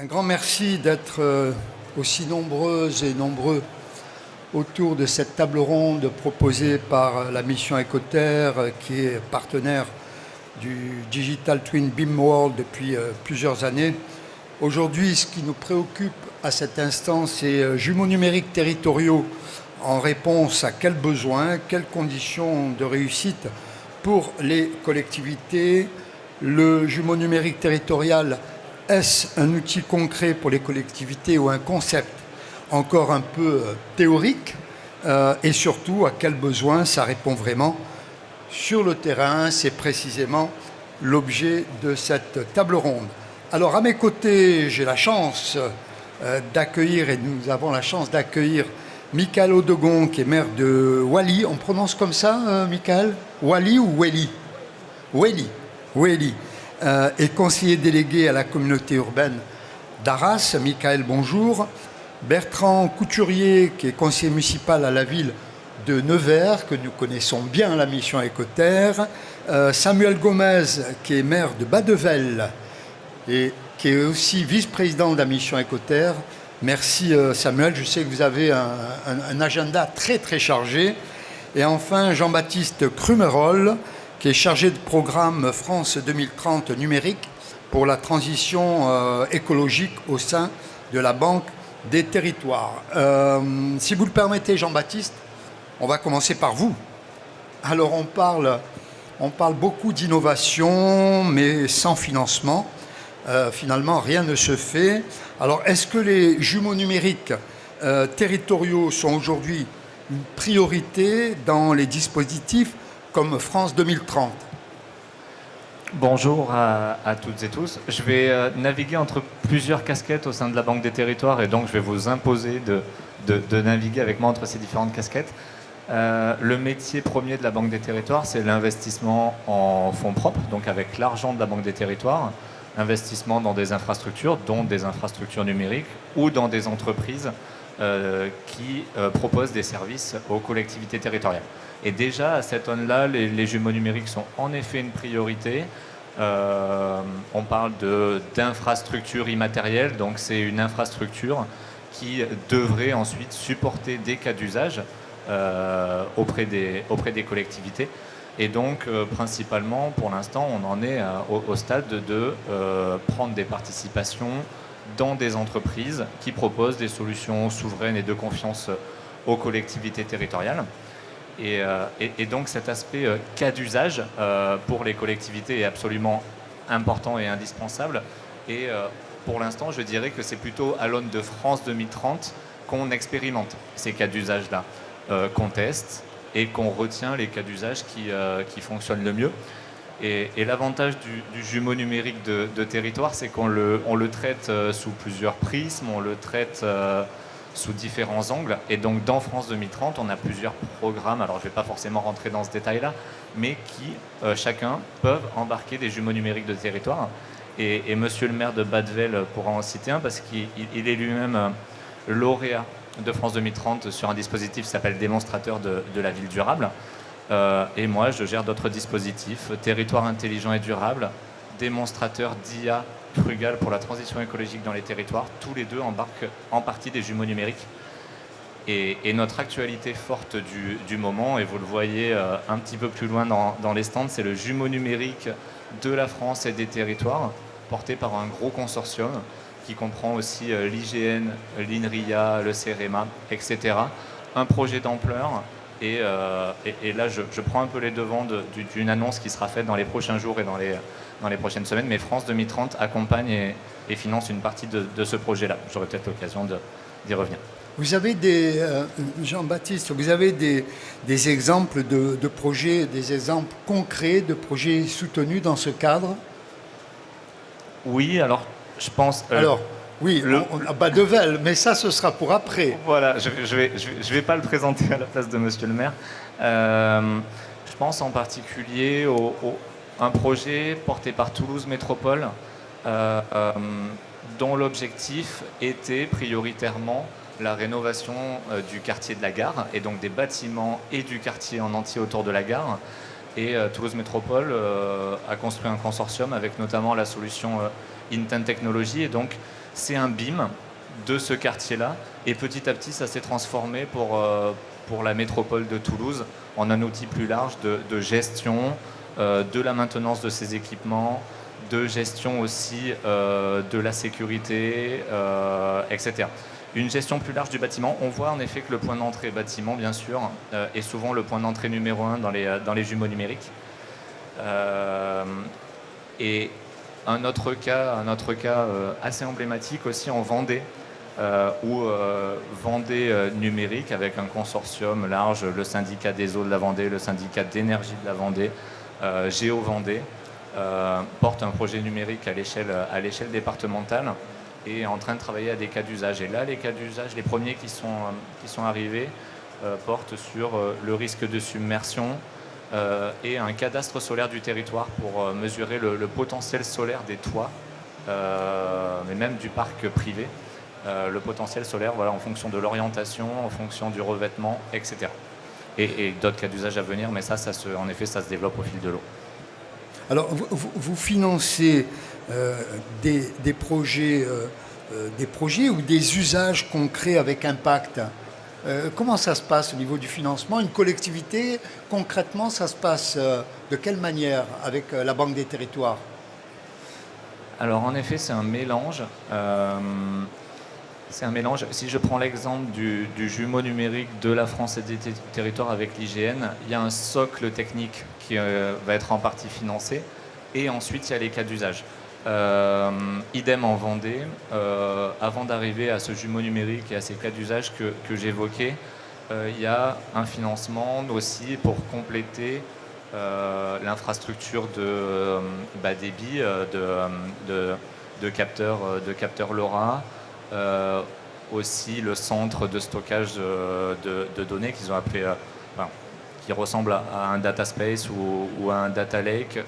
Un grand merci d'être aussi nombreuses et nombreux autour de cette table ronde proposée par la mission Écoterre, qui est partenaire du Digital Twin Beam World depuis plusieurs années. Aujourd'hui, ce qui nous préoccupe à cet instant, c'est jumeaux numériques territoriaux en réponse à quels besoins, quelles conditions de réussite pour les collectivités. Le jumeau numérique territorial, est-ce un outil concret pour les collectivités ou un concept encore un peu théorique et surtout, à quels besoins ça répond vraiment sur le terrain? C'est précisément l'objet de cette table ronde. Alors, à mes côtés, j'ai la chance d'accueillir, et nous avons la chance d'accueillir Michael Odegon, qui est maire de Wally. On prononce comme ça, Michael? Wally ou Welly? Welly. Et conseiller délégué à la communauté urbaine d'Arras. Michael, bonjour. Bertrand Couturier, qui est conseiller municipal à la ville de Nevers, que nous connaissons bien, la mission Écoterre. Samuel Gomez, qui est maire de Badevel et qui est aussi vice-président de la mission Écoterre. Merci Samuel, je sais que vous avez un agenda très très chargé. Et enfin Jean-Baptiste Krumerol, qui est chargé de programme France 2030 numérique pour la transition écologique au sein de la Banque des territoires. Si vous le permettez, Jean-Baptiste, on va commencer par vous. Alors on parle beaucoup d'innovation, mais sans financement. Finalement, rien ne se fait. Alors, est-ce que les jumeaux numériques territoriaux sont aujourd'hui une priorité dans les dispositifs comme France 2030? Bonjour à toutes et tous. Je vais naviguer entre plusieurs casquettes au sein de la Banque des Territoires et donc je vais vous imposer de naviguer avec moi entre ces différentes casquettes. Le métier premier de la Banque des Territoires, c'est l'investissement en fonds propres, donc avec l'argent de la Banque des Territoires, investissement dans des infrastructures, dont des infrastructures numériques, ou dans des entreprises qui proposent des services aux collectivités territoriales. Et déjà, à cette zone-là, les jumeaux numériques sont en effet une priorité. On parle d'infrastructures immatérielles, donc c'est une infrastructure qui devrait ensuite supporter des cas d'usage auprès des collectivités. Et donc, principalement, pour l'instant, on en est au stade de prendre des participations dans des entreprises qui proposent des solutions souveraines et de confiance aux collectivités territoriales. Et donc, cet aspect cas d'usage pour les collectivités est absolument important et indispensable. Et pour l'instant, je dirais que c'est plutôt à l'aune de France 2030 qu'on expérimente ces cas d'usage-là, qu'on teste, et qu'on retient les cas d'usage qui fonctionnent le mieux. Et l'avantage du jumeau numérique de territoire, c'est qu'on le traite sous plusieurs prismes, on le traite sous différents angles. Et donc, dans France 2030, on a plusieurs programmes, alors je ne vais pas forcément rentrer dans ce détail-là, mais qui, chacun, peuvent embarquer des jumeaux numériques de territoire. Et monsieur le maire de Badevel pourra en citer un, parce qu'il est lui-même lauréat de France 2030 sur un dispositif qui s'appelle Démonstrateur de la ville durable. Et moi, je gère d'autres dispositifs, Territoire intelligent et durable, Démonstrateur d'IA frugal pour la transition écologique dans les territoires. Tous les deux embarquent en partie des jumeaux numériques. Et notre actualité forte du moment, et vous le voyez un petit peu plus loin dans les stands, c'est le jumeau numérique de la France et des territoires, porté par un gros consortium qui comprend aussi l'IGN, l'INRIA, le CEREMA, etc. Un projet d'ampleur. Et là, je prends un peu les devants d'une annonce qui sera faite dans les prochains jours et dans les prochaines semaines. Mais France 2030 accompagne et finance une partie de ce projet-là. J'aurai peut-être l'occasion d'y revenir. Vous avez Jean-Baptiste, vous avez des exemples de projets, des exemples concrets de projets soutenus dans ce cadre? Oui, alors je pense... oui, à Badevel, mais ça, ce sera pour après. Voilà, je vais pas le présenter à la place de monsieur le maire. Je pense en particulier à un projet porté par Toulouse Métropole, dont l'objectif était prioritairement la rénovation du quartier de la gare, et donc des bâtiments et du quartier en entier autour de la gare, Et Toulouse Métropole a construit un consortium avec notamment la solution Intent Technology. Et donc, c'est un BIM de ce quartier-là. Et petit à petit, ça s'est transformé pour la métropole de Toulouse en un outil plus large de gestion, de la maintenance de ces équipements, de gestion aussi de la sécurité, etc. Une gestion plus large du bâtiment. On voit en effet que le point d'entrée bâtiment, bien sûr, est souvent le point d'entrée numéro 1 dans les jumeaux numériques. Et un autre cas assez emblématique aussi en Vendée, où Vendée numérique, avec un consortium large, le syndicat des eaux de la Vendée, le syndicat d'énergie de la Vendée, Géo Vendée, porte un projet numérique à l'échelle départementale et est en train de travailler à des cas d'usage. Et là, les cas d'usage, les premiers qui sont arrivés, portent sur le risque de submersion et un cadastre solaire du territoire pour mesurer le potentiel solaire des toits, mais même du parc privé. Le potentiel solaire, voilà, en fonction de l'orientation, en fonction du revêtement, etc. Et d'autres cas d'usage à venir, mais en effet, ça se développe au fil de l'eau. Alors, vous financez des projets ou des usages concrets avec impact. Comment ça se passe au niveau du financement? Une collectivité, concrètement, ça se passe de quelle manière avec la Banque des Territoires? Alors, en effet, c'est un mélange. Si je prends l'exemple du jumeau numérique de la France et des territoires avec l'IGN, il y a un socle technique qui va être en partie financé et ensuite il y a les cas d'usage. Idem en Vendée, avant d'arriver à ce jumeau numérique et à ces cas d'usage que j'évoquais, il y a un financement aussi pour compléter l'infrastructure de débit, de capteurs LoRa, aussi le centre de stockage de données qu'ils ont appelé, qui ressemble à un data space ou à un data lake.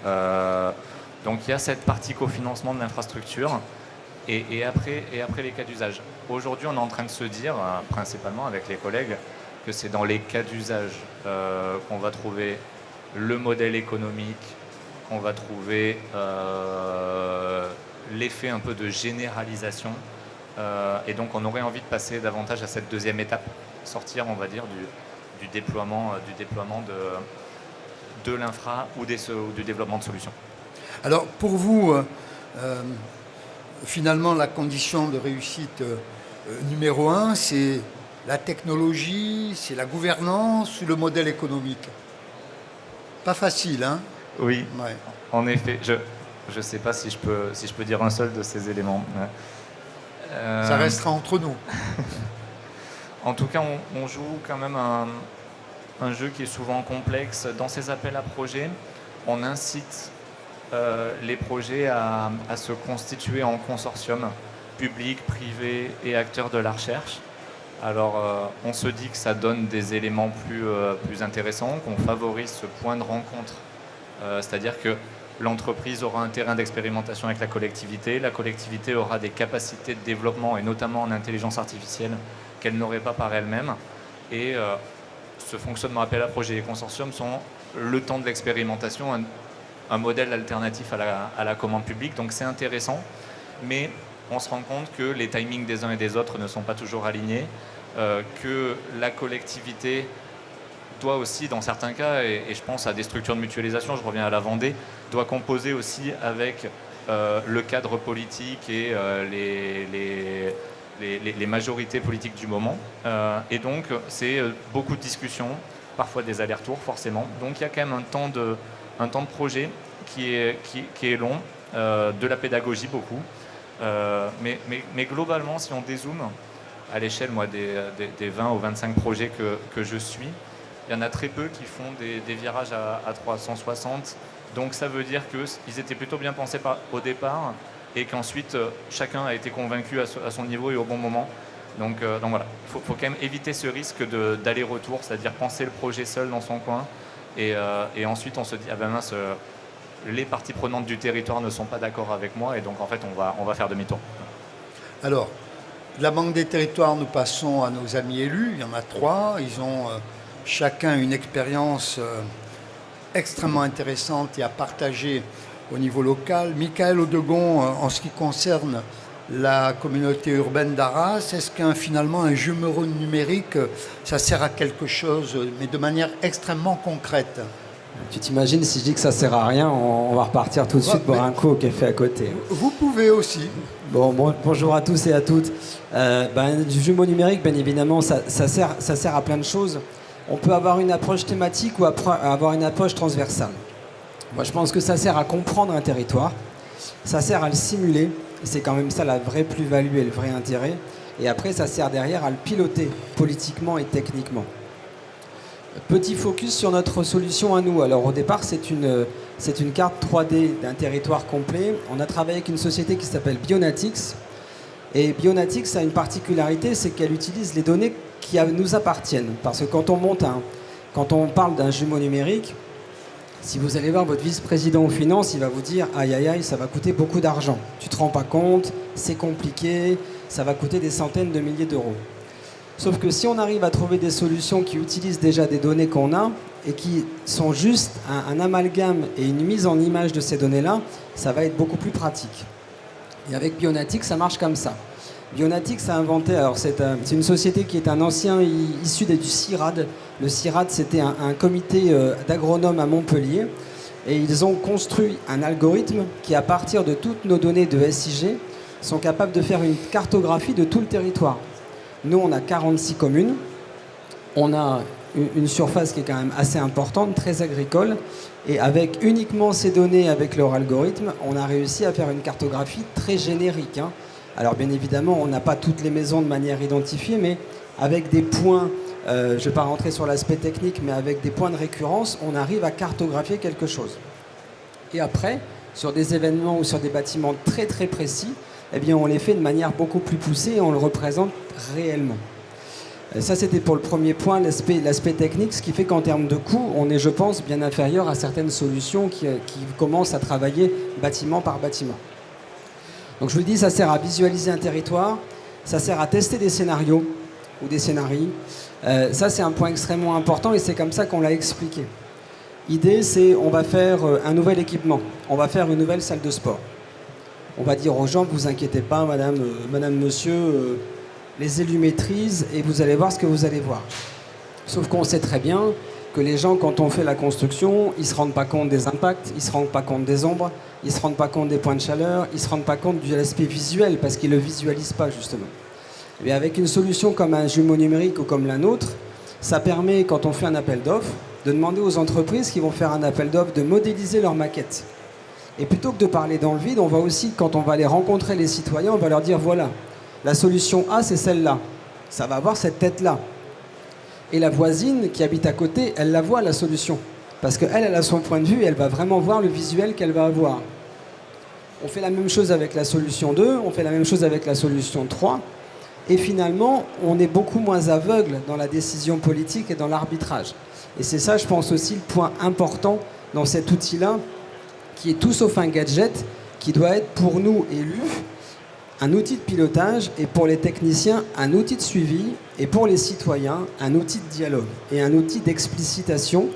Donc il y a cette partie cofinancement de l'infrastructure et après les cas d'usage. Aujourd'hui, on est en train de se dire, principalement avec les collègues, que c'est dans les cas d'usage qu'on va trouver le modèle économique, qu'on va trouver l'effet un peu de généralisation. Et donc on aurait envie de passer davantage à cette deuxième étape, sortir, on va dire, du déploiement de l'infra ou du développement de solutions. Alors pour vous, finalement, la condition de réussite numéro 1, c'est la technologie, c'est la gouvernance ou le modèle économique? Pas facile, hein? Oui, ouais. En effet. Je ne sais pas si je peux dire un seul de ces éléments. Ça restera entre nous. En tout cas, on joue quand même un jeu qui est souvent complexe. Dans ces appels à projets, on incite les projets à se constituer en consortium, public, privé et acteurs de la recherche. Alors, on se dit que ça donne des éléments plus intéressants, qu'on favorise ce point de rencontre. C'est-à-dire que l'entreprise aura un terrain d'expérimentation avec la collectivité aura des capacités de développement, et notamment en intelligence artificielle, qu'elle n'aurait pas par elle-même. Et ce fonctionnement appel à projet et consortium sont le temps de l'expérimentation, un modèle alternatif à la commande publique. Donc c'est intéressant, mais on se rend compte que les timings des uns et des autres ne sont pas toujours alignés, que la collectivité doit aussi, dans certains cas, et je pense à des structures de mutualisation, je reviens à la Vendée, doit composer aussi avec le cadre politique et les majorités politiques du moment. Et donc, c'est beaucoup de discussions, parfois des allers-retours, forcément. Donc, il y a quand même un temps de projet qui est long, de la pédagogie beaucoup. Mais globalement, si on dézoome, à l'échelle des 20 ou 25 projets que je suis, il y en a très peu qui font des virages à 360. Donc ça veut dire qu'ils étaient plutôt bien pensés au départ et qu'ensuite chacun a été convaincu à son niveau et au bon moment. Donc voilà, il faut quand même éviter ce risque d'aller-retour, c'est-à-dire penser le projet seul dans son coin et ensuite on se dit « Ah ben mince, les parties prenantes du territoire ne sont pas d'accord avec moi et donc en fait on va faire demi-tour ». Alors, de la Banque des Territoires, nous passons à nos amis élus. Il y en a 3. Ils ont chacun une expérience extrêmement intéressantes et à partager au niveau local. Michael Audegon, en ce qui concerne la communauté urbaine d'Arras, est-ce finalement un jumeau numérique, ça sert à quelque chose, mais de manière extrêmement concrète? Tu t'imagines si je dis que ça sert à rien, on va repartir tout de suite pour un coup au café à côté. Vous pouvez aussi. Bonjour à tous et à toutes. Du jumeau numérique, bien évidemment, ça sert à plein de choses. On peut avoir une approche thématique ou avoir une approche transversale. Moi, je pense que ça sert à comprendre un territoire, ça sert à le simuler, c'est quand même ça la vraie plus-value et le vrai intérêt. Et après, ça sert derrière à le piloter politiquement et techniquement. Petit focus sur notre solution à nous. Alors au départ, c'est une carte 3D d'un territoire complet. On a travaillé avec une société qui s'appelle Bionatics. Et Bionatics a une particularité, c'est qu'elle utilise les données qui nous appartiennent. Parce que quand on parle d'un jumeau numérique, si vous allez voir votre vice-président aux finances, il va vous dire « Aïe, aïe, aïe, ça va coûter beaucoup d'argent. Tu te rends pas compte, c'est compliqué, ça va coûter des centaines de milliers d'euros. » Sauf que si on arrive à trouver des solutions qui utilisent déjà des données qu'on a et qui sont juste un amalgame et une mise en image de ces données-là, ça va être beaucoup plus pratique. Et avec Bionatics, ça marche comme ça. Bionatics a inventé, alors c'est une société qui est un ancien issu du CIRAD. Le CIRAD, c'était un comité d'agronomes à Montpellier. Et ils ont construit un algorithme qui, à partir de toutes nos données de SIG, sont capables de faire une cartographie de tout le territoire. Nous, on a 46 communes. On a une surface qui est quand même assez importante, très agricole. Et avec uniquement ces données, avec leur algorithme, on a réussi à faire une cartographie très générique. Alors bien évidemment, on n'a pas toutes les maisons de manière identifiée, mais avec des points, je ne vais pas rentrer sur l'aspect technique, mais avec des points de récurrence, on arrive à cartographier quelque chose. Et après, sur des événements ou sur des bâtiments très très précis, eh bien on les fait de manière beaucoup plus poussée et on le représente réellement. Ça, c'était pour le premier point, l'aspect technique, ce qui fait qu'en termes de coût, on est, je pense, bien inférieur à certaines solutions qui commencent à travailler bâtiment par bâtiment. Donc je vous le dis, ça sert à visualiser un territoire, ça sert à tester des scénarios ou des scénarii. Ça, c'est un point extrêmement important et c'est comme ça qu'on l'a expliqué. L'idée, c'est on va faire un nouvel équipement, on va faire une nouvelle salle de sport. On va dire aux gens, vous inquiétez pas, madame, monsieur, les élus maîtrisent et vous allez voir ce que vous allez voir. Sauf qu'on sait très bien que les gens, quand on fait la construction, ils ne se rendent pas compte des impacts, ils ne se rendent pas compte des ombres, ils ne se rendent pas compte des points de chaleur, ils ne se rendent pas compte de l'aspect visuel parce qu'ils ne le visualisent pas justement. Et bien avec une solution comme un jumeau numérique ou comme la nôtre, ça permet, quand on fait un appel d'offres, de demander aux entreprises qui vont faire un appel d'offres de modéliser leur maquette. Et plutôt que de parler dans le vide, on va aussi, quand on va aller rencontrer les citoyens, on va leur dire voilà, la solution A, c'est celle-là. Ça va avoir cette tête-là. Et la voisine qui habite à côté, elle la voit, la solution. Parce qu'elle, elle a son point de vue et elle va vraiment voir le visuel qu'elle va avoir. On fait la même chose avec la solution 2, on fait la même chose avec la solution 3. Et finalement, on est beaucoup moins aveugle dans la décision politique et dans l'arbitrage. Et c'est ça, je pense aussi, le point important dans cet outil-là, qui est tout sauf un gadget, qui doit être pour nous élus un outil de pilotage et pour les techniciens un outil de suivi et pour les citoyens un outil de dialogue et un outil d'explicitation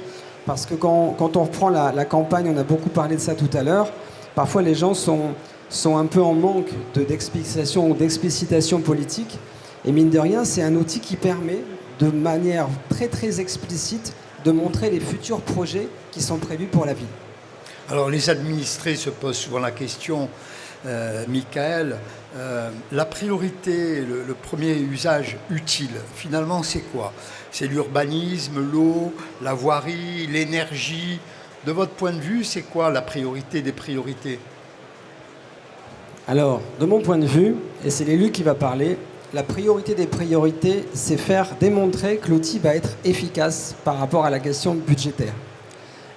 parce que quand on reprend la campagne, on a beaucoup parlé de ça tout à l'heure, parfois les gens sont un peu en manque d'explication ou d'explicitation politique et mine de rien c'est un outil qui permet de manière très très explicite de montrer les futurs projets qui sont prévus pour la ville. Alors les administrés se posent souvent la question, Michael, la priorité, le premier usage utile, finalement c'est quoi? C'est l'urbanisme, l'eau, la voirie, l'énergie. De votre point de vue, c'est quoi la priorité des priorités? Alors, de mon point de vue, et c'est l'élu qui va parler, la priorité des priorités, c'est faire démontrer que l'outil va être efficace par rapport à la question budgétaire.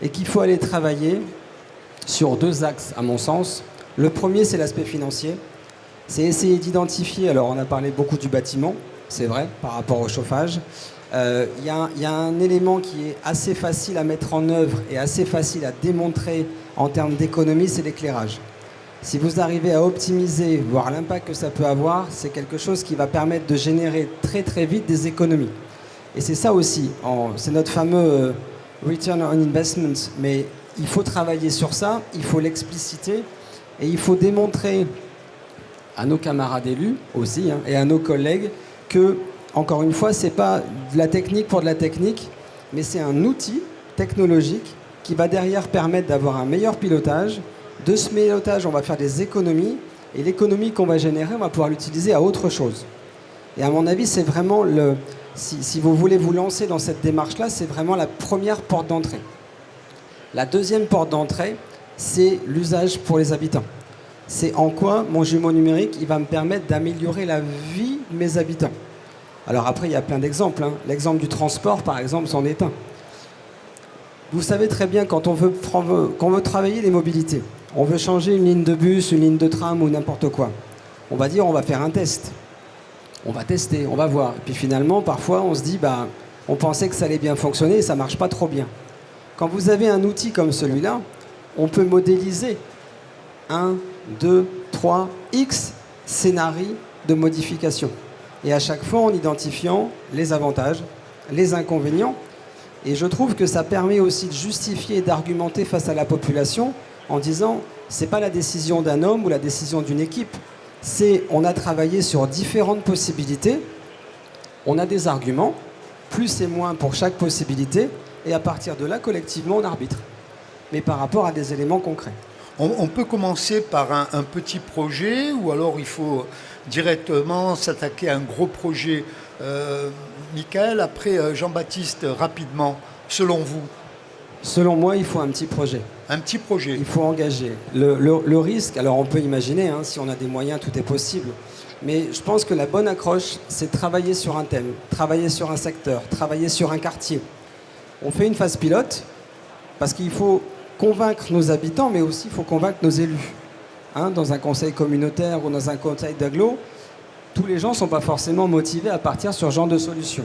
Et qu'il faut aller travailler sur deux axes, à mon sens. Le premier, c'est l'aspect financier. C'est essayer d'identifier, alors on a parlé beaucoup du bâtiment, c'est vrai, par rapport au chauffage. Il y a un élément qui est assez facile à mettre en œuvre et assez facile à démontrer en termes d'économie, c'est l'éclairage. Si vous arrivez à optimiser, voir l'impact que ça peut avoir, c'est quelque chose qui va permettre de générer très très vite des économies. Et c'est ça aussi, c'est notre fameux return on investment, mais il faut travailler sur ça, il faut l'expliciter et il faut démontrer à nos camarades élus aussi et à nos collègues que, encore une fois, c'est pas de la technique pour de la technique, mais c'est un outil technologique qui va derrière permettre d'avoir un meilleur pilotage. De ce pilotage, on va faire des économies et l'économie qu'on va générer, on va pouvoir l'utiliser à autre chose. Et à mon avis, c'est vraiment si vous voulez vous lancer dans cette démarche-là, c'est vraiment la première porte d'entrée. La deuxième porte d'entrée, c'est l'usage pour les habitants. C'est en quoi mon jumeau numérique, il va me permettre d'améliorer la vie de mes habitants. Alors après, il y a plein d'exemples. L'exemple du transport, par exemple, c'en est un. Vous savez très bien, quand on veut travailler les mobilités, on veut changer une ligne de bus, une ligne de tram ou n'importe quoi. On va dire, on va faire un test. On va tester, on va voir. Et puis finalement, parfois, on se dit, on pensait que ça allait bien fonctionner et ça ne marche pas trop bien. Quand vous avez un outil comme celui-là, on peut modéliser 1, 2, 3, X scénarios de modification. Et à chaque fois en identifiant les avantages, les inconvénients. Et je trouve que ça permet aussi de justifier et d'argumenter face à la population en disant, c'est pas la décision d'un homme ou la décision d'une équipe. On a travaillé sur différentes possibilités, on a des arguments, plus et moins pour chaque possibilité, et à partir de là, collectivement, on arbitre. Mais par rapport à des éléments concrets. On peut commencer par un petit projet, ou alors il faut directement s'attaquer à un gros projet. Michael, après Jean-Baptiste, rapidement, selon vous? Selon moi, il faut un petit projet. Un petit projet. Il faut engager. Le risque, alors on peut imaginer, si on a des moyens, tout est possible. Mais je pense que la bonne accroche, c'est de travailler sur un thème, travailler sur un secteur, travailler sur un quartier. On fait une phase pilote, parce qu'il faut convaincre nos habitants, mais aussi il faut convaincre nos élus. Dans un conseil communautaire ou dans un conseil d'agglo, tous les gens ne sont pas forcément motivés à partir sur ce genre de solution.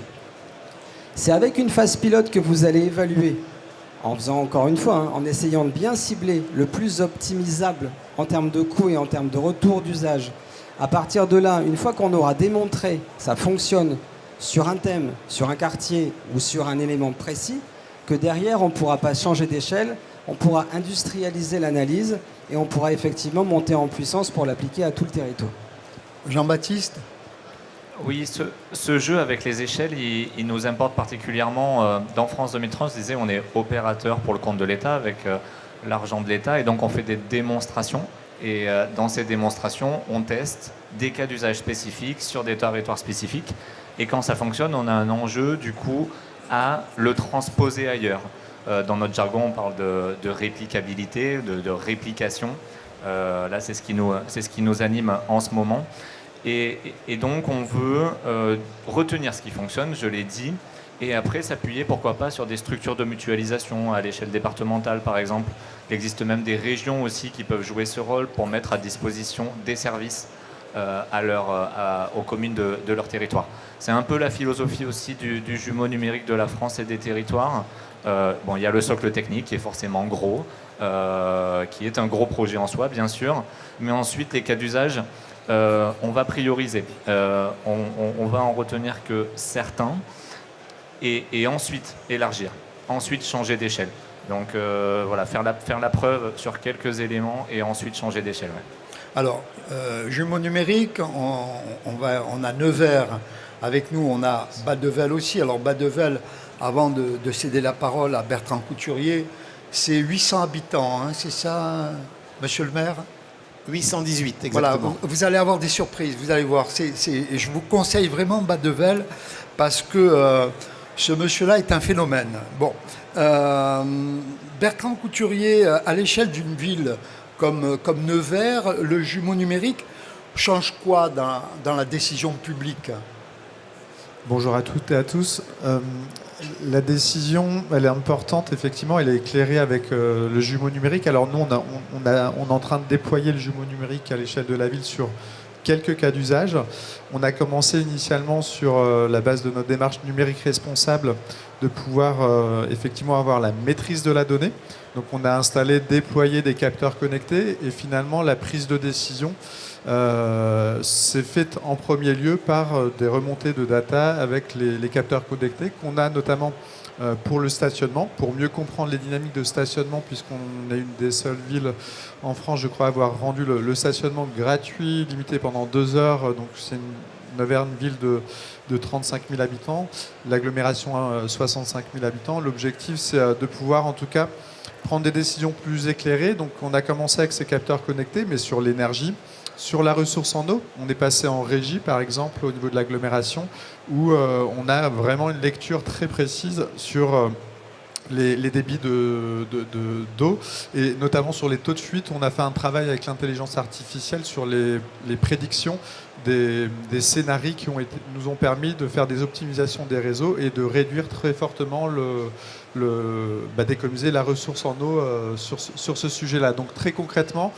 C'est avec une phase pilote que vous allez évaluer, en faisant encore une fois, en essayant de bien cibler le plus optimisable en termes de coût et en termes de retour d'usage. À partir de là, une fois qu'on aura démontré que ça fonctionne sur un thème, sur un quartier ou sur un élément précis, que derrière on ne pourra pas changer d'échelle, on pourra industrialiser l'analyse et on pourra effectivement monter en puissance pour l'appliquer à tout le territoire. Jean-Baptiste? Oui, ce jeu avec les échelles, il nous importe particulièrement. Dans France 2030, je disais, on est opérateur pour le compte de l'État avec l'argent de l'État et donc on fait des démonstrations. Et dans ces démonstrations, on teste des cas d'usage spécifiques sur des territoires spécifiques. Et quand ça fonctionne, on a un enjeu du coup à le transposer ailleurs. Dans notre jargon, on parle de réplicabilité, de réplication. Là, c'est ce qui nous anime en ce moment. Et donc, on veut retenir ce qui fonctionne, je l'ai dit, et après s'appuyer, pourquoi pas, sur des structures de mutualisation à l'échelle départementale, par exemple. Il existe même des régions aussi qui peuvent jouer ce rôle pour mettre à disposition des services aux communes de leur territoire. C'est un peu la philosophie aussi du jumeau numérique de la France et des territoires. Il y a le socle technique qui est forcément gros, qui est un gros projet en soi, bien sûr, mais ensuite, les cas d'usage, on va prioriser. On va en retenir que certains et ensuite élargir, ensuite changer d'échelle. Donc voilà, faire la preuve sur quelques éléments et ensuite changer d'échelle. Ouais. Alors, jumeau numérique, on a Nevers avec nous, on a Badevel aussi. Alors Badevel, avant de céder la parole à Bertrand Couturier, c'est 800 habitants, c'est ça, monsieur le maire? 818, exactement. Voilà, vous allez avoir des surprises, vous allez voir. Je vous conseille vraiment Badevel parce que ce monsieur-là est un phénomène. Bon, Bertrand Couturier, à l'échelle d'une ville comme Nevers, le jumeau numérique change quoi dans la décision publique? Bonjour à toutes et à tous. La décision, elle est importante, effectivement, elle est éclairée avec le jumeau numérique. Alors nous, on est en train de déployer le jumeau numérique à l'échelle de la ville sur quelques cas d'usage. On a commencé initialement sur la base de notre démarche numérique responsable de pouvoir effectivement avoir la maîtrise de la donnée. Donc on a installé, déployé des capteurs connectés et finalement la prise de décision c'est fait en premier lieu par des remontées de data avec les capteurs connectés qu'on a notamment pour le stationnement, pour mieux comprendre les dynamiques de stationnement, puisqu'on est une des seules villes en France, je crois, à avoir rendu le stationnement gratuit, limité pendant 2 heures. Donc c'est une Nevers, une ville de 35 000 habitants, l'agglomération 65 000 habitants. L'objectif, c'est de pouvoir en tout cas prendre des décisions plus éclairées. Donc on a commencé avec ces capteurs connectés, mais sur l'énergie, sur la ressource en eau. On est passé en régie, par exemple, au niveau de l'agglomération, où on a vraiment une lecture très précise sur les débits d'eau, et notamment sur les taux de fuite. On a fait un travail avec l'intelligence artificielle sur les prédictions des scénarios qui nous ont permis de faire des optimisations des réseaux et de réduire très fortement d'économiser la ressource en eau sur ce sujet-là. Donc très concrètement,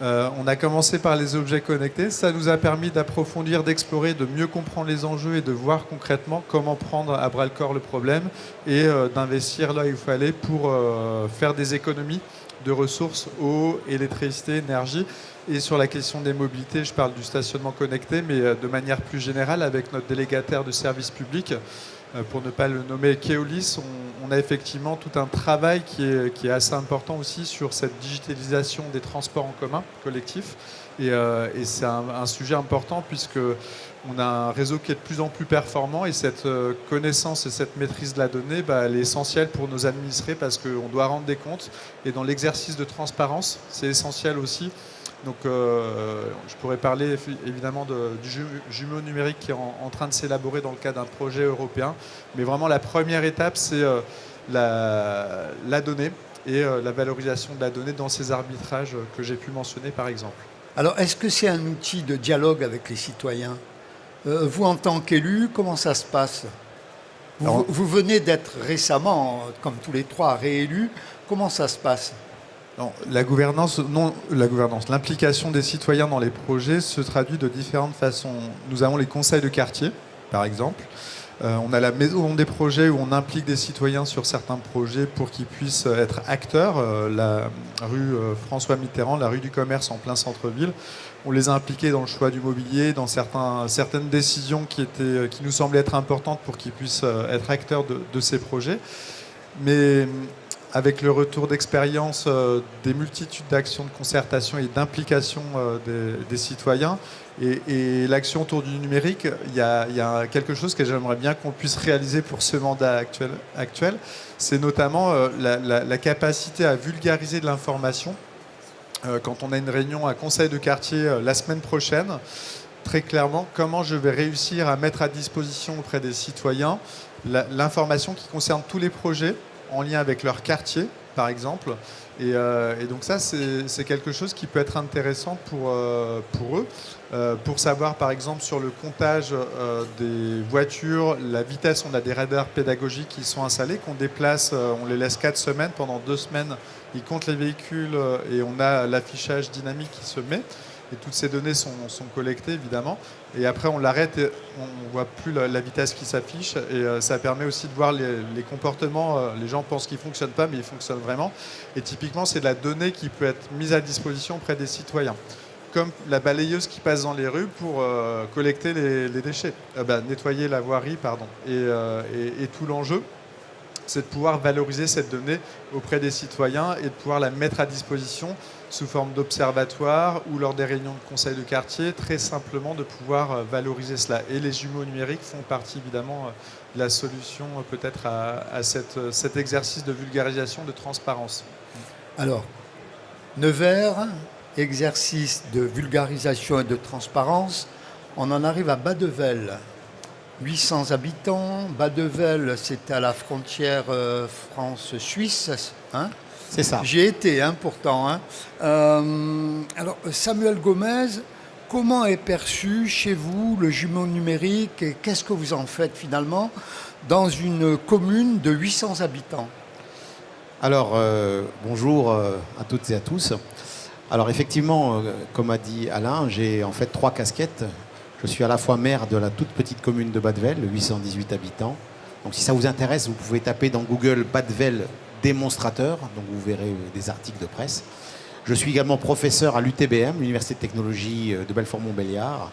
on a commencé par les objets connectés. Ça nous a permis d'approfondir, d'explorer, de mieux comprendre les enjeux et de voir concrètement comment prendre à bras-le-corps le problème et d'investir là où il fallait pour faire des économies de ressources, eau, électricité, énergie. Et sur la question des mobilités, je parle du stationnement connecté, mais de manière plus générale, avec notre délégataire de service public, pour ne pas le nommer, Keolis, on a effectivement tout un travail qui est assez important aussi sur cette digitalisation des transports en commun collectifs. Et c'est un sujet important puisqu'on a un réseau qui est de plus en plus performant, et cette connaissance et cette maîtrise de la donnée, elle est essentielle pour nos administrés parce qu'on doit rendre des comptes. Et dans l'exercice de transparence, c'est essentiel aussi. Donc je pourrais parler évidemment du jumeau numérique qui est en train de s'élaborer dans le cadre d'un projet européen. Mais vraiment la première étape, c'est la donnée et la valorisation de la donnée dans ces arbitrages que j'ai pu mentionner par exemple. Alors, est-ce que c'est un outil de dialogue avec les citoyens ? Vous, en tant qu'élu, comment ça se passe ? Vous venez d'être récemment, comme tous les trois, réélus. Comment ça se passe ? Non, l'implication des citoyens dans les projets se traduit de différentes façons. Nous avons les conseils de quartier, par exemple. On a la maison des projets où on implique des citoyens sur certains projets pour qu'ils puissent être acteurs. La rue François Mitterrand, la rue du commerce en plein centre-ville. On les a impliqués dans le choix du mobilier, dans certaines décisions qui nous semblaient être importantes pour qu'ils puissent être acteurs de ces projets. Mais avec le retour d'expérience des multitudes d'actions de concertation et d'implication des citoyens et l'action autour du numérique, il y a quelque chose que j'aimerais bien qu'on puisse réaliser pour ce mandat actuel. C'est notamment la capacité à vulgariser de l'information. Quand on a une réunion à conseil de quartier la semaine prochaine, très clairement, comment je vais réussir à mettre à disposition auprès des citoyens l'information qui concerne tous les projets en lien avec leur quartier, par exemple. Et donc ça, c'est quelque chose qui peut être intéressant pour eux, pour savoir, par exemple, sur le comptage des voitures, la vitesse. On a des radars pédagogiques qui sont installés, qu'on déplace, on les laisse 4 semaines. Pendant 2 semaines, ils comptent les véhicules et on a l'affichage dynamique qui se met. Et toutes ces données sont collectées, évidemment. Et après, on l'arrête et on ne voit plus la vitesse qui s'affiche. Et ça permet aussi de voir les comportements. Les gens pensent qu'ils ne fonctionnent pas, mais ils fonctionnent vraiment. Et typiquement, c'est de la donnée qui peut être mise à disposition auprès des citoyens. Comme la balayeuse qui passe dans les rues pour collecter les déchets. Nettoyer la voirie, pardon. Et tout l'enjeu, c'est de pouvoir valoriser cette donnée auprès des citoyens et de pouvoir la mettre à disposition sous forme d'observatoire ou lors des réunions de conseil de quartier, très simplement de pouvoir valoriser cela. Et les jumeaux numériques font partie évidemment de la solution peut-être à cet exercice de vulgarisation, de transparence. Alors, Nevers, exercice de vulgarisation et de transparence, on en arrive à Badevel. 800 habitants, Badevel, c'est à la frontière France-Suisse, hein ? C'est ça. J'y ai été, pourtant. Alors, Samuel Gomez, comment est perçu chez vous le jumeau numérique et qu'est-ce que vous en faites finalement dans une commune de 800 habitants ? Alors, bonjour à toutes et à tous. Alors, effectivement, comme a dit Alain, j'ai en fait 3 casquettes. Je suis à la fois maire de la toute petite commune de Badevel, 818 habitants. Donc, si ça vous intéresse, vous pouvez taper dans Google Badevel démonstrateur, donc vous verrez des articles de presse. Je suis également professeur à l'UTBM, l'Université de technologie de Belfort-Montbéliard,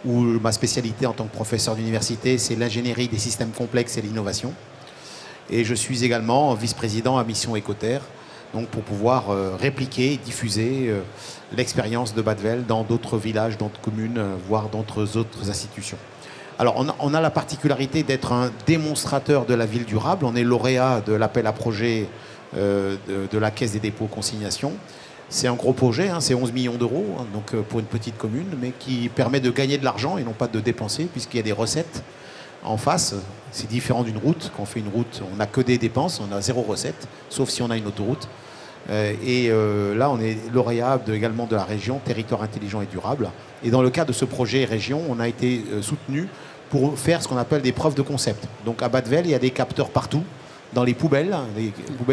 où ma spécialité en tant que professeur d'université, c'est l'ingénierie des systèmes complexes et l'innovation. Et je suis également vice-président à Mission Écoterre, donc pour pouvoir répliquer et diffuser l'expérience de Badvel dans d'autres villages, d'autres communes, voire d'autres autres institutions. Alors, on a la particularité d'être un démonstrateur de la ville durable. On est lauréat de l'appel à projet de la Caisse des dépôts consignation. C'est un gros projet, hein, c'est 11 millions d'euros, hein, donc pour une petite commune, mais qui permet de gagner de l'argent et non pas de dépenser, puisqu'il y a des recettes en face. C'est différent d'une route. Quand on fait une route, on n'a que des dépenses, on a 0 recette, sauf si on a une autoroute. Là, on est lauréat également de la région Territoire intelligent et durable. Et dans le cadre de ce projet région, on a été soutenu pour faire ce qu'on appelle des preuves de concept. Donc à Badvel, il y a des capteurs partout, dans les poubelles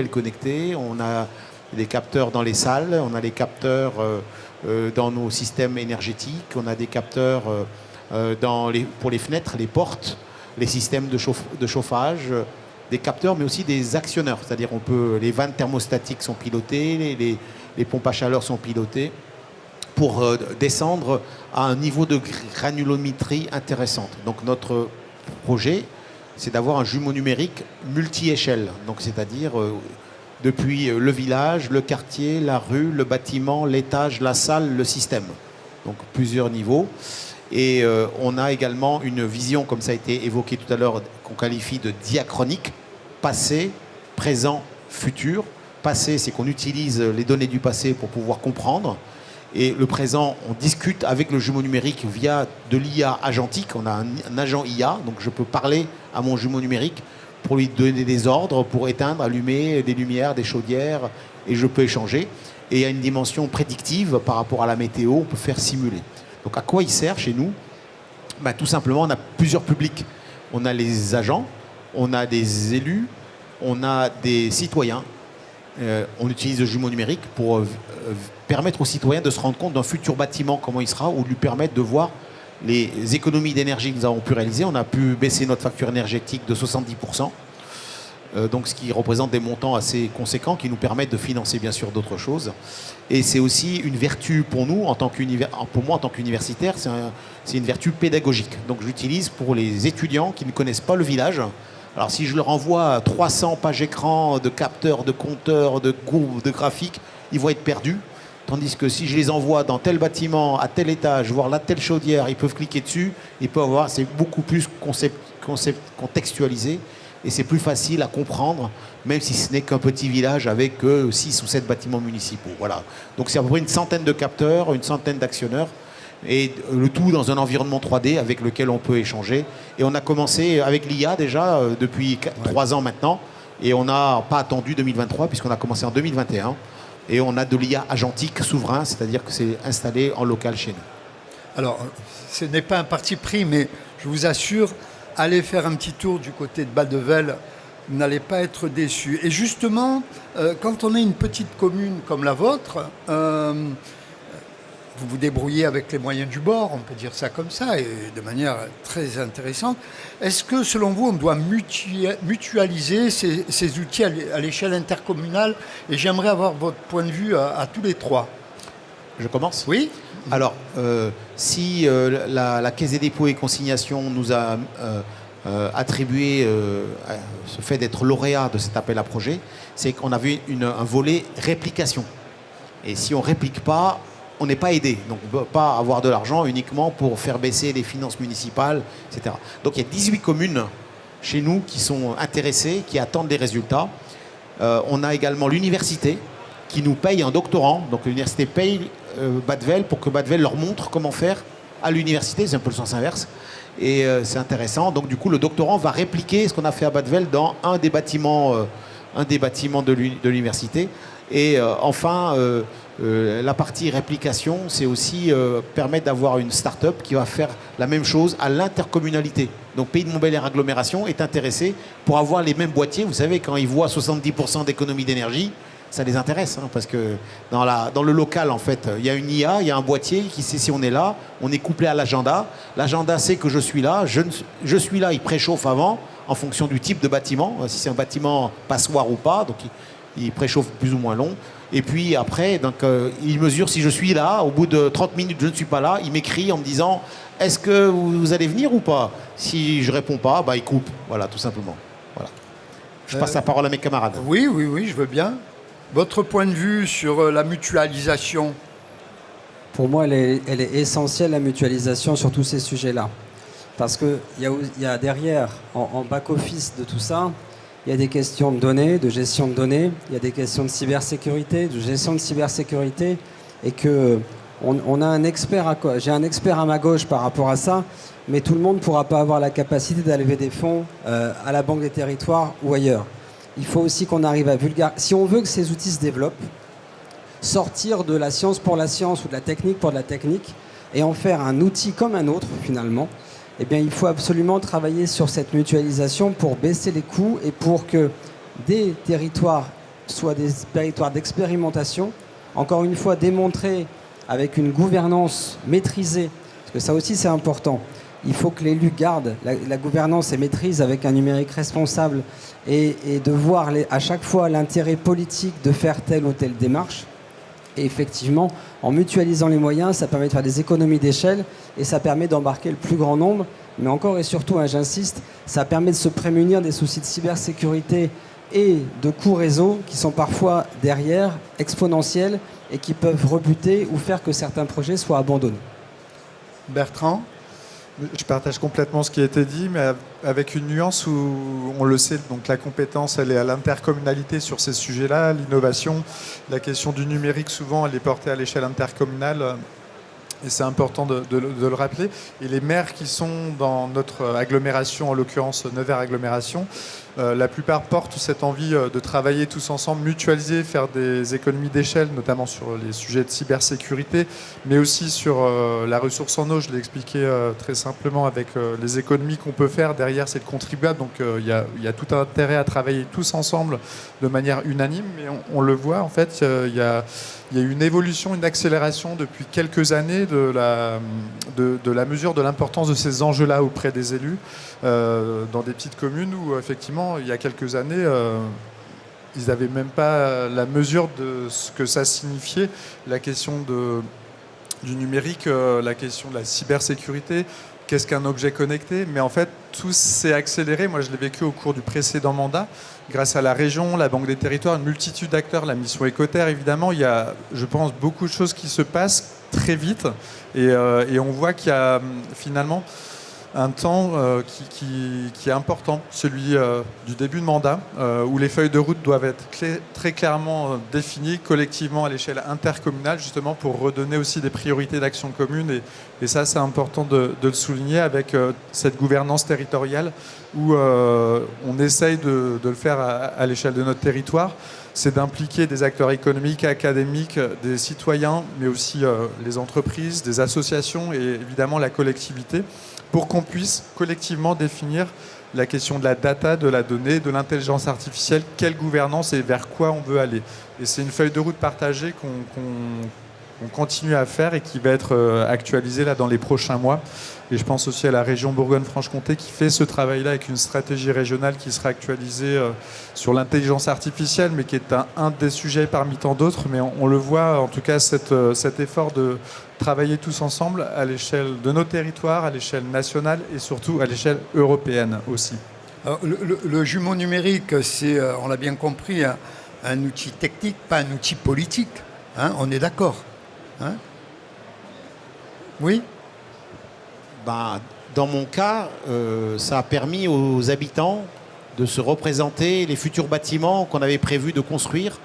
connectées. On a des capteurs dans les salles, on a des capteurs dans nos systèmes énergétiques, on a des capteurs pour les fenêtres, les portes, les systèmes de chauffage, des capteurs, mais aussi des actionneurs. C'est-à-dire les vannes thermostatiques sont pilotées, les pompes à chaleur sont pilotées pour descendre à un niveau de granulométrie intéressante. Donc notre projet, c'est d'avoir un jumeau numérique multi-échelle. Donc c'est-à-dire depuis le village, le quartier, la rue, le bâtiment, l'étage, la salle, le système. Donc plusieurs niveaux. Et on a également une vision, comme ça a été évoqué tout à l'heure, qu'on qualifie de diachronique, passé, présent, futur. Passé, c'est qu'on utilise les données du passé pour pouvoir comprendre. Et le présent, on discute avec le jumeau numérique via de l'IA agentique. On a un agent IA, donc je peux parler à mon jumeau numérique pour lui donner des ordres, pour éteindre, allumer des lumières, des chaudières, et je peux échanger. Et il y a une dimension prédictive par rapport à la météo, on peut faire simuler. Donc à quoi il sert chez nous? Tout simplement, on a plusieurs publics. On a les agents, on a des élus, on a des citoyens. On utilise le jumeau numérique pour permettre aux citoyens de se rendre compte d'un futur bâtiment, comment il sera, ou lui permettre de voir les économies d'énergie que nous avons pu réaliser. On a pu baisser notre facture énergétique de 70%. Donc ce qui représente des montants assez conséquents qui nous permettent de financer bien sûr d'autres choses. Et c'est aussi une vertu pour nous, pour moi en tant qu'universitaire, c'est une vertu pédagogique. Donc j'utilise pour les étudiants qui ne connaissent pas le village. Alors si je leur envoie 300 pages écran de capteurs, de compteurs, de courbes, de graphiques, ils vont être perdus. Tandis que si je les envoie dans tel bâtiment, à tel étage, voire là telle chaudière, ils peuvent cliquer dessus, ils peuvent voir, c'est beaucoup plus contextualisé. Et c'est plus facile à comprendre, même si ce n'est qu'un petit village avec 6 ou 7 bâtiments municipaux. Voilà. Donc c'est à peu près une centaine de capteurs, une centaine d'actionneurs, et le tout dans un environnement 3D avec lequel on peut échanger. Et on a commencé avec l'IA déjà depuis 3 ans maintenant, et on n'a pas attendu 2023 puisqu'on a commencé en 2021. Et on a de l'IA agentique souverain, c'est-à-dire que c'est installé en local chez nous. Alors, ce n'est pas un parti pris, mais je vous assure, allez faire un petit tour du côté de Badvel, vous n'allez pas être déçus. Et justement, quand on est une petite commune comme la vôtre, vous vous débrouillez avec les moyens du bord, on peut dire ça comme ça, et de manière très intéressante. Est-ce que, selon vous, on doit mutualiser ces outils à l'échelle intercommunale? Et j'aimerais avoir votre point de vue à tous les trois. Je commence ? Oui. Alors, si la Caisse des dépôts et consignations nous a attribué ce fait d'être lauréat de cet appel à projet, c'est qu'on avait un volet réplication. Et si on ne réplique pas, on n'est pas aidé. Donc on ne peut pas avoir de l'argent uniquement pour faire baisser les finances municipales, etc. Donc il y a 18 communes chez nous qui sont intéressées, qui attendent des résultats. On a également l'université qui nous paye un doctorant. Donc l'université paye Badvel pour que Badvel leur montre comment faire à l'université. C'est un peu le sens inverse. Et c'est intéressant. Donc du coup, le doctorant va répliquer ce qu'on a fait à Badvel dans un des bâtiments de l'université. Et enfin, la partie réplication, c'est aussi permettre d'avoir une start-up qui va faire la même chose à l'intercommunalité. Donc Pays de Montbéliard Agglomération est intéressé pour avoir les mêmes boîtiers. Vous savez, quand ils voient 70% d'économie d'énergie, ça les intéresse, hein, parce que dans le local, en fait, il y a une IA, il y a un boîtier qui sait si on est là, on est couplé à l'agenda. L'agenda sait que je suis là, je suis là, il préchauffe avant, en fonction du type de bâtiment, si c'est un bâtiment passoire ou pas, donc il préchauffe plus ou moins long. Et puis après, donc, il mesure si je suis là, au bout de 30 minutes, je ne suis pas là, il m'écrit en me disant « Est-ce que vous allez venir ou pas ?» Si je ne réponds pas, il coupe, voilà, tout simplement. Voilà. Je passe la parole à mes camarades. Oui, je veux bien. Votre point de vue sur la mutualisation? Pour moi, elle est essentielle, la mutualisation, sur tous ces sujets-là. Parce qu'il y a derrière, en back-office de tout ça, il y a des questions de données, de gestion de données, il y a des questions de cybersécurité, de gestion de cybersécurité, et que on a un expert, j'ai un expert à ma gauche par rapport à ça, mais tout le monde ne pourra pas avoir la capacité d'allouer des fonds à la Banque des Territoires ou ailleurs. Il faut aussi qu'on arrive à vulgariser. Si on veut que ces outils se développent, sortir de la science pour la science ou de la technique pour de la technique et en faire un outil comme un autre, finalement, eh bien, il faut absolument travailler sur cette mutualisation pour baisser les coûts et pour que des territoires soient des territoires d'expérimentation, encore une fois démontrés avec une gouvernance maîtrisée, parce que ça aussi c'est important. Il faut que l'élu garde la gouvernance et maîtrise avec un numérique responsable et de voir à chaque fois l'intérêt politique de faire telle ou telle démarche. Et effectivement, en mutualisant les moyens, ça permet de faire des économies d'échelle et ça permet d'embarquer le plus grand nombre. Mais encore et surtout, j'insiste, ça permet de se prémunir des soucis de cybersécurité et de coûts réseau qui sont parfois derrière, exponentiels, et qui peuvent rebuter ou faire que certains projets soient abandonnés. Bertrand? Je partage complètement ce qui a été dit, mais avec une nuance où on le sait, donc la compétence, elle est à l'intercommunalité sur ces sujets-là, l'innovation, la question du numérique, souvent, elle est portée à l'échelle intercommunale. Et c'est important de le rappeler. Et les maires qui sont dans notre agglomération, en l'occurrence Nevers Agglomération, la plupart portent cette envie de travailler tous ensemble, mutualiser, faire des économies d'échelle, notamment sur les sujets de cybersécurité, mais aussi sur la ressource en eau. Je l'ai expliqué très simplement avec les économies qu'on peut faire. Derrière, c'est le contribuable. Donc il y a tout intérêt à travailler tous ensemble de manière unanime. Mais on le voit, en fait, il y a une évolution, une accélération depuis quelques années de la mesure de l'importance de ces enjeux-là auprès des élus dans des petites communes où, effectivement, il y a quelques années, ils n'avaient même pas la mesure de ce que ça signifiait, la question du numérique, la question de la cybersécurité. Qu'est-ce qu'un objet connecté? Mais en fait, tout s'est accéléré. Moi, je l'ai vécu au cours du précédent mandat. Grâce à la région, la Banque des Territoires, une multitude d'acteurs, la mission Écoterre, évidemment, il y a, je pense, beaucoup de choses qui se passent très vite. Et on voit qu'il y a finalement un temps qui est important, celui du début de mandat, où les feuilles de route doivent être très clairement définies collectivement à l'échelle intercommunale, justement pour redonner aussi des priorités d'action commune. Et ça, c'est important de le souligner avec cette gouvernance territoriale où on essaye de le faire à l'échelle de notre territoire. C'est d'impliquer des acteurs économiques, académiques, des citoyens, mais aussi les entreprises, des associations et évidemment la collectivité, pour qu'on puisse collectivement définir la question de la data, de la donnée, de l'intelligence artificielle, quelle gouvernance et vers quoi on veut aller. Et c'est une feuille de route partagée qu'on continue à faire et qui va être actualisée là dans les prochains mois. Et je pense aussi à la région Bourgogne-Franche-Comté qui fait ce travail-là avec une stratégie régionale qui sera actualisée sur l'intelligence artificielle, mais qui est un des sujets parmi tant d'autres. Mais on le voit, en tout cas, cet effort de travailler tous ensemble à l'échelle de nos territoires, à l'échelle nationale et surtout à l'échelle européenne aussi. Alors, le jumeau numérique, c'est, on l'a bien compris, un outil technique, pas un outil politique. Hein, on est d'accord, hein? Oui? Dans mon cas, ça a permis aux habitants de se représenter les futurs bâtiments qu'on avait prévu de construire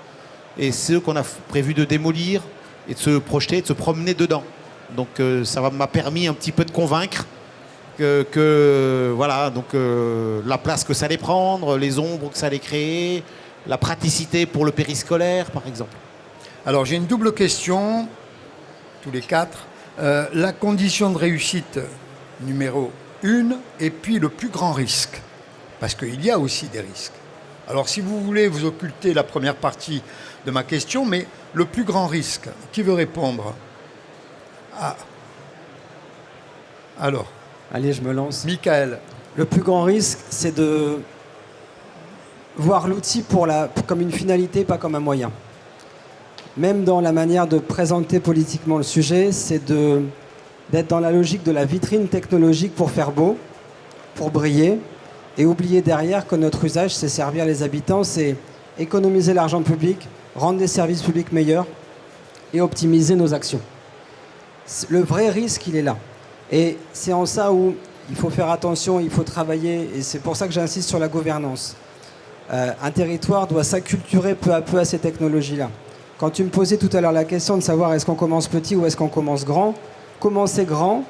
et ceux qu'on a prévu de démolir et de se projeter, de se promener dedans. Donc ça m'a permis un petit peu de convaincre voilà, donc la place que ça allait prendre, les ombres que ça allait créer, la praticité pour le périscolaire, par exemple. Alors j'ai une double question, tous les quatre. La condition de réussite numéro 1 et puis le plus grand risque, parce qu'il y a aussi des risques. Alors si vous voulez vous occulter la première partie de ma question, mais le plus grand risque, qui veut répondre? Alors, allez, je me lance. Michael. Le plus grand risque, c'est de voir l'outil comme une finalité, pas comme un moyen. Même dans la manière de présenter politiquement le sujet, c'est d'être dans la logique de la vitrine technologique pour faire beau, pour briller, et oublier derrière que notre usage, c'est servir les habitants, c'est économiser l'argent public, rendre les services publics meilleurs et optimiser nos actions. Le vrai risque, il est là. Et c'est en ça où il faut faire attention, il faut travailler, et c'est pour ça que j'insiste sur la gouvernance. Un territoire doit s'acculturer peu à peu à ces technologies-là. Quand tu me posais tout à l'heure la question de savoir est-ce qu'on commence petit ou est-ce qu'on commence grand, commencer grand,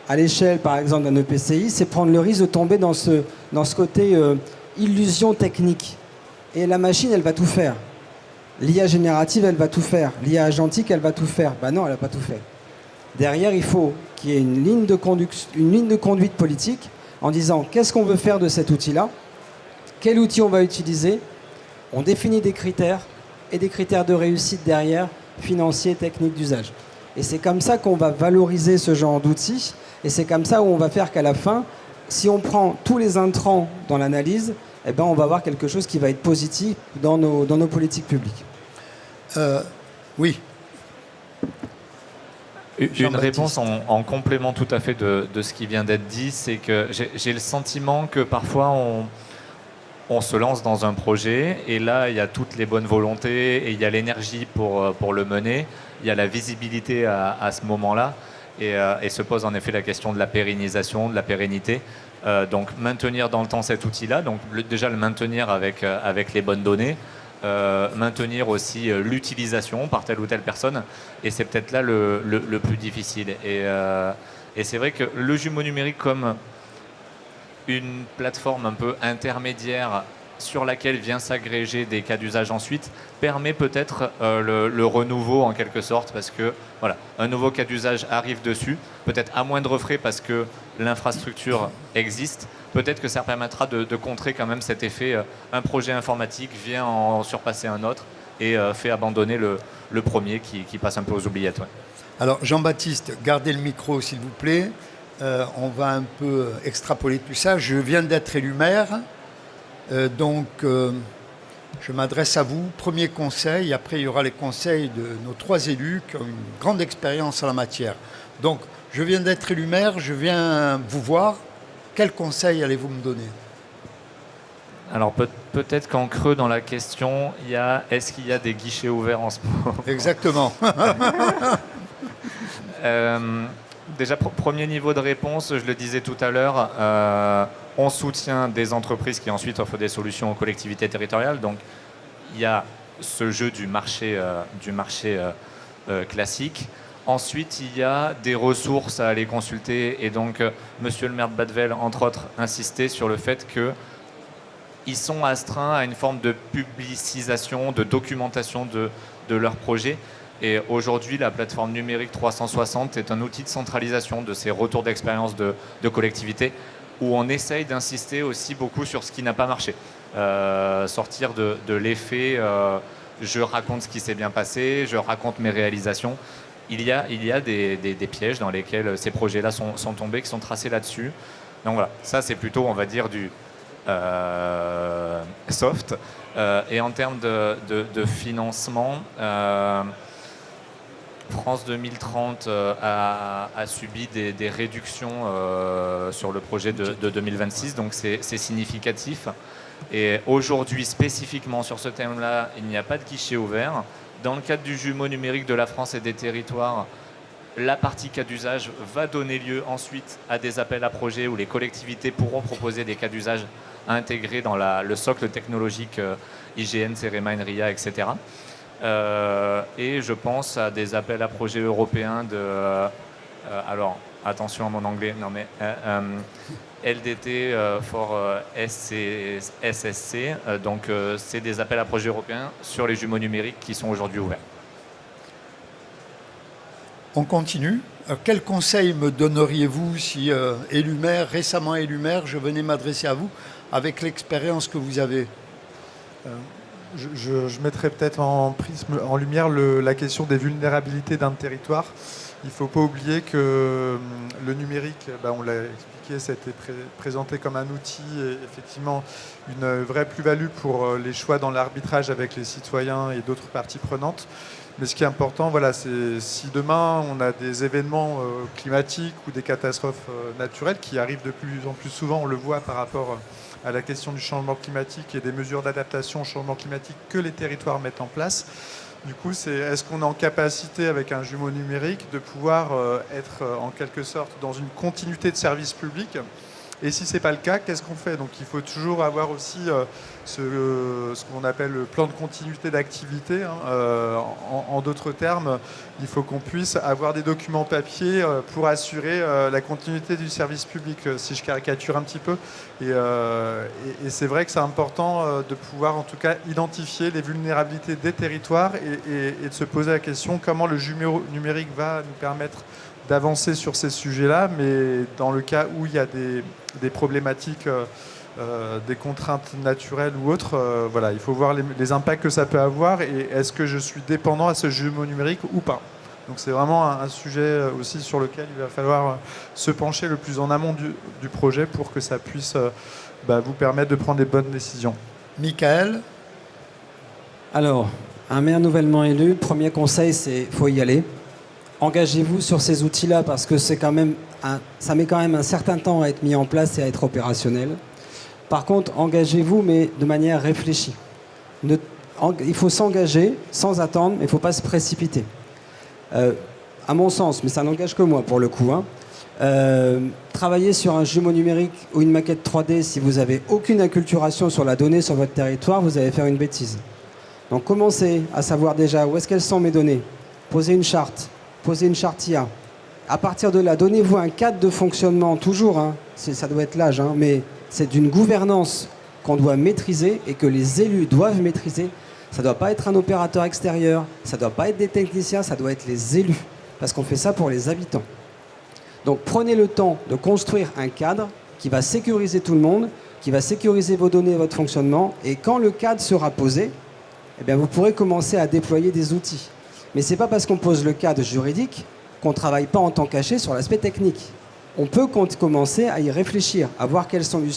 à l'échelle par exemple d'un EPCI, c'est prendre le risque de tomber dans ce côté illusion technique. Et la machine, elle va tout faire. L'IA générative, elle va tout faire. L'IA agentique, elle va tout faire. Ben non, elle n'a pas tout fait. Derrière, il faut qu'il y ait une ligne de conduite politique en disant qu'est-ce qu'on veut faire de cet outil-là, quel outil on va utiliser, on définit des critères et des critères de réussite derrière, financiers, techniques d'usage. Et c'est comme ça qu'on va valoriser ce genre d'outils et c'est comme ça où on va faire qu'à la fin, si on prend tous les intrants dans l'analyse, eh ben on va avoir quelque chose qui va être positif dans nos politiques publiques. Oui. Une réponse en complément tout à fait de ce qui vient d'être dit, c'est que j'ai le sentiment que parfois on se lance dans un projet et là il y a toutes les bonnes volontés et il y a l'énergie pour le mener, il y a la visibilité à ce moment-là et se pose en effet la question de la pérennisation, de la pérennité. Donc maintenir dans le temps cet outil-là, donc déjà le maintenir avec les bonnes données, maintenir aussi l'utilisation par telle ou telle personne, et c'est peut-être là le plus difficile. Et c'est vrai que le jumeau numérique comme une plateforme un peu intermédiaire sur laquelle vient s'agréger des cas d'usage ensuite, permet peut-être le renouveau en quelque sorte, parce que voilà, un nouveau cas d'usage arrive dessus, peut-être à moindre frais parce que l'infrastructure existe, peut-être que ça permettra de contrer quand même cet effet, un projet informatique vient en surpasser un autre et fait abandonner le premier qui passe un peu aux oubliettes. Ouais. Alors Jean-Baptiste, gardez le micro s'il vous plaît, on va un peu extrapoler tout ça. Je viens d'être élu maire. Donc, je m'adresse à vous. Premier conseil, après il y aura les conseils de nos 3 élus qui ont une grande expérience en la matière. Donc, je viens d'être élu maire, je viens vous voir. Quel conseil allez-vous me donner ? Alors peut-être qu'en creux dans la question, il y a est-ce qu'il y a des guichets ouverts en ce moment ? Exactement. Déjà, premier niveau de réponse, je le disais tout à l'heure, on soutient des entreprises qui ensuite offrent des solutions aux collectivités territoriales. Donc, il y a ce jeu du marché classique. Ensuite, il y a des ressources à aller consulter. Et donc, monsieur le maire de Badevel, entre autres, insistait sur le fait qu'ils sont astreints à une forme de publicisation, de documentation de leurs projets. Et aujourd'hui, la plateforme numérique 360 est un outil de centralisation de ces retours d'expérience de collectivités où on essaye d'insister aussi beaucoup sur ce qui n'a pas marché. Sortir de l'effet je raconte ce qui s'est bien passé, je raconte mes réalisations. Il y a des pièges dans lesquels ces projets-là sont tombés, qui sont tracés là-dessus. Donc voilà, ça c'est plutôt, on va dire, du soft. Et en termes de financement, France 2030 a subi des réductions sur le projet de 2026, donc c'est significatif. Et aujourd'hui, spécifiquement sur ce thème-là, il n'y a pas de guichet ouvert. Dans le cadre du jumeau numérique de la France et des territoires, la partie cas d'usage va donner lieu ensuite à des appels à projets où les collectivités pourront proposer des cas d'usage à intégrer dans le socle technologique IGN, CEREMA, NRIA, etc. Et je pense à des appels à projets européens alors attention à mon anglais, non mais LDT for SSC, donc c'est des appels à projets européens sur les jumeaux numériques qui sont aujourd'hui ouverts. On continue. Quel conseil me donneriez-vous si récemment élu maire, je venais m'adresser à vous avec l'expérience que vous avez ? Je mettrais peut-être en lumière la question des vulnérabilités d'un territoire. Il ne faut pas oublier que le numérique, on l'a expliqué, ça a été présenté comme un outil et effectivement une vraie plus-value pour les choix dans l'arbitrage avec les citoyens et d'autres parties prenantes. Mais ce qui est important, c'est si demain on a des événements climatiques ou des catastrophes naturelles qui arrivent de plus en plus souvent, on le voit par rapport à la question du changement climatique et des mesures d'adaptation au changement climatique que les territoires mettent en place. Du coup, est-ce qu'on est en capacité, avec un jumeau numérique, de pouvoir être en quelque sorte dans une continuité de service public ? Et si ce n'est pas le cas, qu'est-ce qu'on fait ? Donc il faut toujours avoir aussi ce qu'on appelle le plan de continuité d'activité. En d'autres termes, il faut qu'on puisse avoir des documents papier pour assurer la continuité du service public, si je caricature un petit peu. Et c'est vrai que c'est important de pouvoir en tout cas identifier les vulnérabilités des territoires et de se poser la question comment le jumeau numérique va nous permettre d'avancer sur ces sujets-là, mais dans le cas où il y a des problématiques, des contraintes naturelles ou autres, voilà, il faut voir les impacts que ça peut avoir et est-ce que je suis dépendant à ce jumeau numérique ou pas. Donc c'est vraiment un sujet aussi sur lequel il va falloir se pencher le plus en amont du projet pour que ça puisse vous permettre de prendre les bonnes décisions. Michael ? Alors, un maire nouvellement élu, premier conseil, c'est qu'il faut y aller. Engagez-vous sur ces outils-là parce que ça met quand même un certain temps à être mis en place et à être opérationnel. Par contre, engagez-vous, mais de manière réfléchie. Il faut s'engager sans attendre, mais il ne faut pas se précipiter. À mon sens, mais ça n'engage que moi pour le coup, travailler sur un jumeau numérique ou une maquette 3D, si vous n'avez aucune acculturation sur la donnée sur votre territoire, vous allez faire une bêtise. Donc commencez à savoir déjà où est-ce qu'elles sont mes données. Posez une charte IA. À partir de là, donnez-vous un cadre de fonctionnement, toujours, ça doit être l'âge, mais c'est d'une gouvernance qu'on doit maîtriser et que les élus doivent maîtriser. Ça ne doit pas être un opérateur extérieur, ça ne doit pas être des techniciens, ça doit être les élus, parce qu'on fait ça pour les habitants. Donc prenez le temps de construire un cadre qui va sécuriser tout le monde, qui va sécuriser vos données et votre fonctionnement, et quand le cadre sera posé, vous pourrez commencer à déployer des outils. Mais ce n'est pas parce qu'on pose le cadre juridique qu'on ne travaille pas en temps caché sur l'aspect technique. On peut commencer à y réfléchir, à voir quelles sont les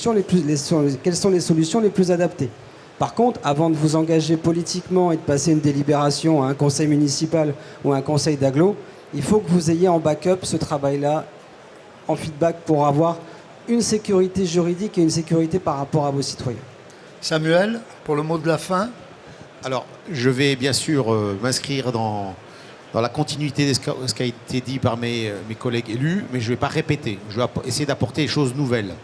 solutions les plus adaptées. Par contre, avant de vous engager politiquement et de passer une délibération à un conseil municipal ou à un conseil d'agglo, il faut que vous ayez en backup ce travail-là, en feedback, pour avoir une sécurité juridique et une sécurité par rapport à vos citoyens. Samuel, pour le mot de la fin ? Alors, je vais bien sûr m'inscrire dans la continuité de ce qui a été dit par mes collègues élus, mais je ne vais pas répéter. Je vais essayer d'apporter des choses nouvelles.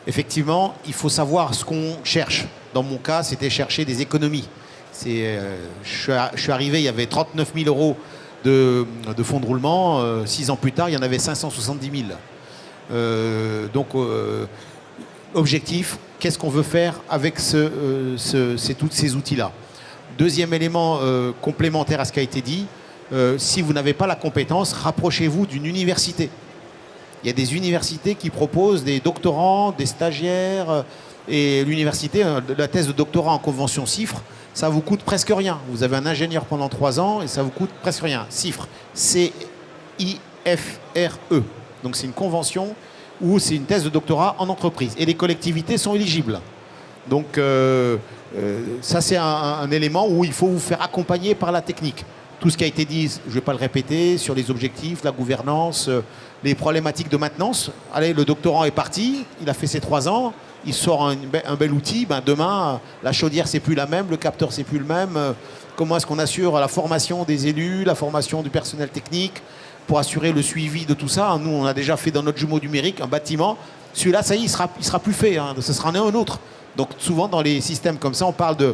Effectivement, il faut savoir ce qu'on cherche. Dans mon cas, c'était chercher des économies. Je suis arrivé, il y avait 39 000 euros de fonds de roulement. 6 ans plus tard, il y en avait 570 000. Donc, objectif, qu'est-ce qu'on veut faire avec tous ces outils-là ? Deuxième élément complémentaire à ce qui a été dit, si vous n'avez pas la compétence, rapprochez-vous d'une université. Il y a des universités qui proposent des doctorants, des stagiaires, et l'université, la thèse de doctorat en convention CIFRE, ça vous coûte presque rien. Vous avez un ingénieur pendant 3 ans et ça vous coûte presque rien. CIFRE, C-I-F-R-E. Donc c'est une convention où c'est une thèse de doctorat en entreprise. Et les collectivités sont éligibles. Donc ça c'est un élément où il faut vous faire accompagner par la technique. Tout ce qui a été dit, je ne vais pas le répéter, sur les objectifs, la gouvernance, les problématiques de maintenance. Allez, le doctorant est parti, il a fait ses 3 ans, il sort un bel outil. Demain, la chaudière c'est plus la même, le capteur c'est plus le même. Comment est-ce qu'on assure la formation des élus, la formation du personnel technique pour assurer le suivi de tout ça? Nous, on a déjà fait dans notre jumeau numérique un bâtiment. Celui-là, ça y est, il sera plus fait. Ce sera un autre. Donc souvent dans les systèmes comme ça, on parle de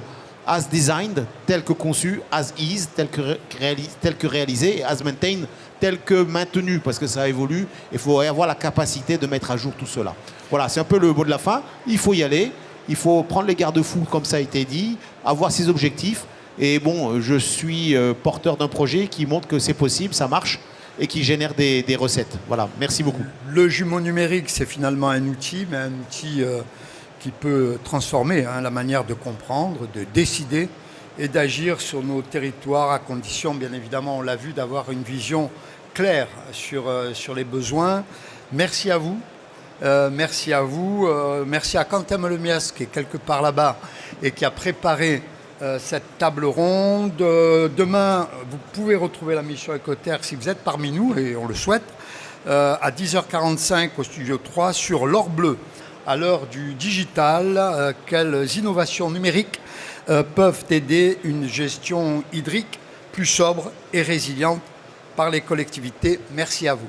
as designed, tel que conçu, as is, tel que réalisé, et as maintained, tel que maintenu, parce que ça évolue. Il faut avoir la capacité de mettre à jour tout cela. Voilà, c'est un peu le mot de la fin. Il faut y aller, il faut prendre les garde-fous, comme ça a été dit, avoir ses objectifs. Et bon, je suis porteur d'un projet qui montre que c'est possible, ça marche, et qui génère des recettes. Voilà, merci beaucoup. Le jumeau numérique, c'est finalement un outil, mais un outil qui peut transformer la manière de comprendre, de décider et d'agir sur nos territoires, à condition, bien évidemment, on l'a vu, d'avoir une vision claire sur les besoins. Merci à vous. Merci à vous. Merci à Quentin Melemias, qui est quelque part là-bas et qui a préparé cette table ronde. Demain, vous pouvez retrouver la mission Écoterre si vous êtes parmi nous, et on le souhaite, à 10h45 au Studio 3 sur l'or bleu. à l'heure du digital, quelles innovations numériques peuvent aider une gestion hydrique plus sobre et résiliente par les collectivités. Merci à vous.